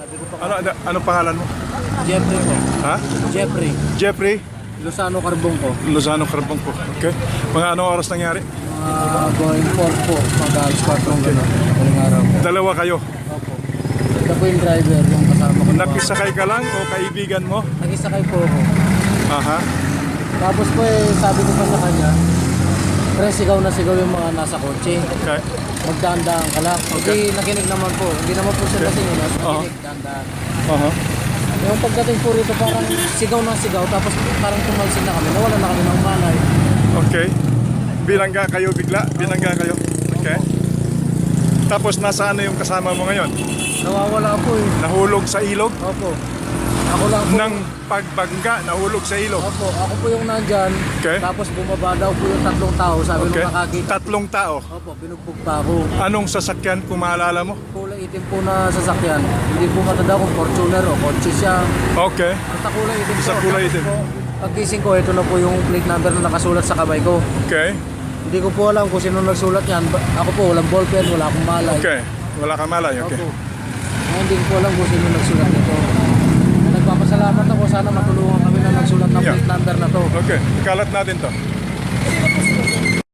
Sabi ko pa Ano pangalan mo? Jeffrey ko. Ha? Jeffrey. Jeffrey Lozano Carbong ko. Lozano Carbong po. Okay. Mga anong oras nangyari? Going 4 po. Mag-alas 4 ng gano'n. Kaling araw po. Dalawa kayo. Opo. Ito po yung driver, yung kasama ko. Nakisakay ka lang o kaibigan mo? Nakisakay po ako. Aha. Tapos po sabi ko pa sa kanya, pre, sigaw na sigaw yung mga nasa kotse. Okay. Magdaan-daan ka lang. Okay. Hindi nakinig naman po. Hindi naman po siya kasi yun. Nakinig, daan-daan. Aha. Yung pagdating po rito parang sigaw na sigaw. Tapos parang tumalsik na kami. Nawala na kami ng malay. Okay. Binangga kayo bigla? Binangga kayo? Okay. Tapos nasaan na yung kasama mo ngayon? Nawawala po eh. Nahulog sa ilog? Opo. Ako lang po. Nang pagbangga, nahulog sa ilog? Opo. Ako po yung nandyan. Okay. Tapos bumaba daw po yung 3 tao. Sabi Okay. nung nakakita. 3 tao. Opo. Binugbog pa ako. Anong sasakyan kung maalala mo? Kulay itim po na sasakyan. Hindi po matanda kung Fortuner o kotse siya. Okay. Basta kulay itim po. Sa kulay itim. Tapos po, pagkising ko, ito na po yung plate number na nakasulat sa kamay ko. Okay. Hindi ko po alam kung sino nagsulat yan. Ako po, walang ballpen, wala akong malay. Okay. Wala kang malay. Okay. Opo. Hindi ko po alam kung sino nagsulat nito. Nagpapasalamat ako, sana matulungan kami na nagsulat ng Yeah. plate number na to. Okay. Ikalat natin to.